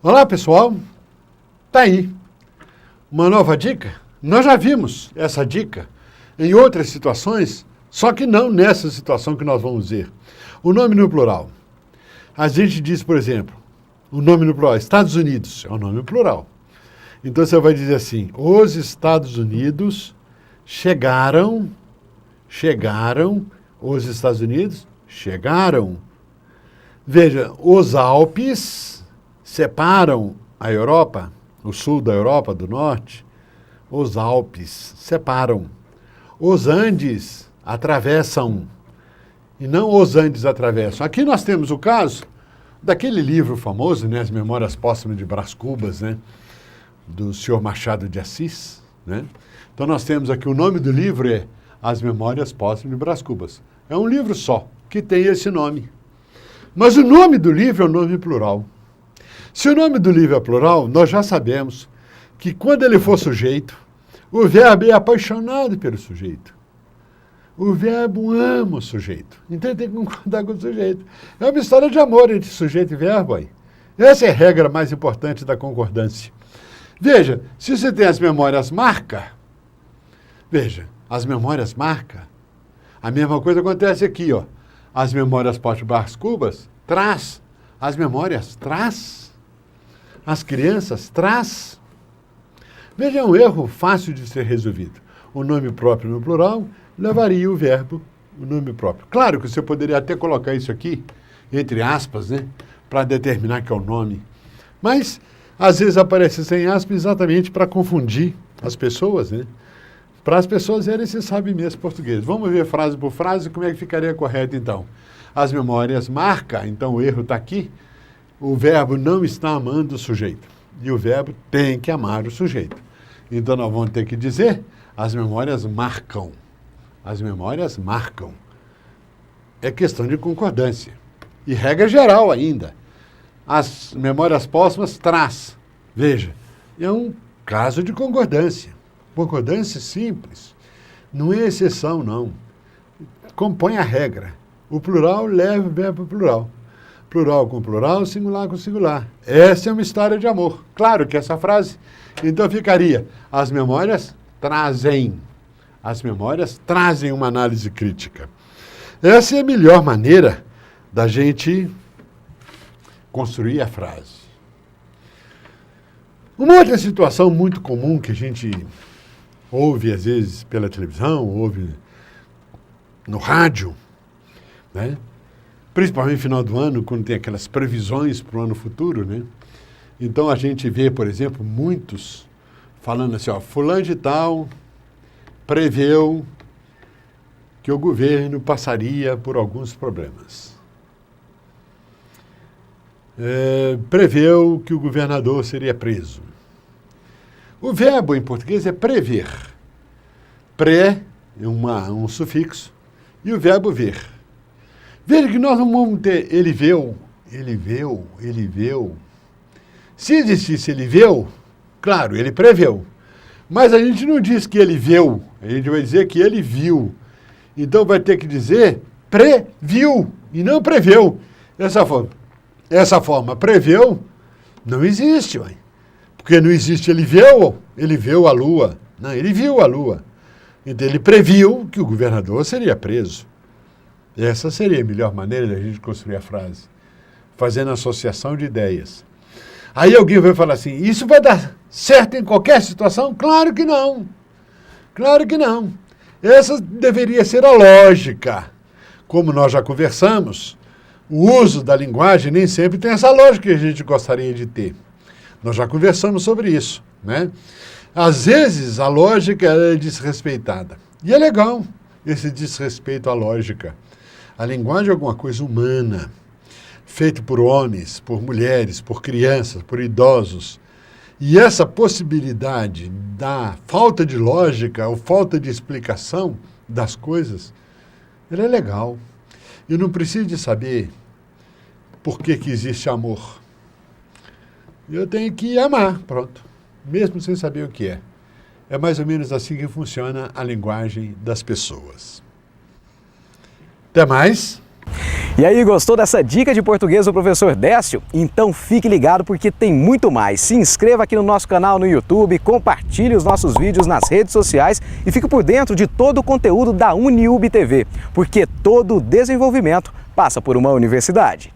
Olá, pessoal. Tá aí. Uma nova dica. Nós já vimos essa dica em outras situações, só que não nessa situação que nós vamos ver. O nome no plural. A gente diz, por exemplo, o nome no plural, Estados Unidos, é um nome plural. Então você vai dizer assim, os Estados Unidos chegaram, os Estados Unidos chegaram. Veja, os Alpes separam a Europa, o sul da Europa, do norte. Os Alpes separam. Os Andes atravessam. E não os Andes atravessam. Aqui nós temos o caso daquele livro famoso, né, As Memórias Póstumas de Brás Cubas, né, do senhor Machado de Assis. Né? Então nós temos aqui, o nome do livro é As Memórias Póstumas de Brás Cubas. É um livro só, que tem esse nome. Mas o nome do livro é um nome plural. Se o nome do livro é plural, nós já sabemos que quando ele for sujeito, o verbo é apaixonado pelo sujeito. O verbo ama o sujeito. Então ele tem que concordar com o sujeito. É uma história de amor entre sujeito e verbo aí. Essa é a regra mais importante da concordância. Veja, se você tem as memórias marca, veja, as memórias marca, a mesma coisa acontece aqui, ó. As memórias Brás Cubas traz, as memórias traz, as crianças traz. Veja, é um erro fácil de ser resolvido. O nome próprio no plural levaria o verbo, o nome próprio. Claro que você poderia até colocar isso aqui, entre aspas, né, para determinar que é o nome. Mas, às vezes aparece sem aspas exatamente para confundir as pessoas, né? Para as pessoas verem se sabe mesmo português. Vamos ver frase por frase, como é que ficaria correto então. As memórias marca, então o erro está aqui. O verbo não está amando o sujeito. E o verbo tem que amar o sujeito. Então nós vamos ter que dizer, as memórias marcam. As memórias marcam. É questão de concordância. E regra geral ainda. As memórias póstumas traz. Veja, é um caso de concordância. Concordância simples. Não é exceção, não. Compõe a regra. O plural leva o verbo plural. Plural com plural, singular com singular. Essa é uma história de amor. Claro que essa frase, então ficaria, as memórias trazem. As memórias trazem uma análise crítica. Essa é a melhor maneira da gente construir a frase. Uma outra situação muito comum que a gente ouve, às vezes, pela televisão, ouve no rádio, né? Principalmente no final do ano, quando tem aquelas previsões para o ano futuro, né? Então a gente vê, por exemplo, muitos falando assim, ó, fulano de tal preveu que o governo passaria por alguns problemas. Preveu que o governador seria preso. O verbo em português é prever. Pré é um sufixo e o verbo ver. Veja que nós não vamos ter ele viu. Se existisse ele viu, claro, ele preveu. Mas a gente não diz que ele viu, a gente vai dizer que ele viu. Então vai ter que dizer previu e não preveu. Essa forma preveu não existe, mãe. Porque não existe ele viu a lua. Não, ele viu a lua. Então ele previu que o governador seria preso. Essa seria a melhor maneira da gente construir a frase, fazendo associação de ideias. Aí alguém vai falar assim, isso vai dar certo em qualquer situação? Claro que não. Claro que não. Essa deveria ser a lógica. Como nós já conversamos, o uso da linguagem nem sempre tem essa lógica que a gente gostaria de ter. Nós já conversamos sobre isso, né? Às vezes a lógica é desrespeitada. E é legal esse desrespeito à lógica. A linguagem é alguma coisa humana, feita por homens, por mulheres, por crianças, por idosos. E essa possibilidade da falta de lógica ou falta de explicação das coisas, ela é legal. Eu não preciso de saber por que existe amor. Eu tenho que amar, pronto, mesmo sem saber o que é. É mais ou menos assim que funciona a linguagem das pessoas. Até mais. E aí, gostou dessa dica de português do professor Décio? Então fique ligado porque tem muito mais. Se inscreva aqui no nosso canal no YouTube, compartilhe os nossos vídeos nas redes sociais e fique por dentro de todo o conteúdo da UniUB TV, porque todo o desenvolvimento passa por uma universidade.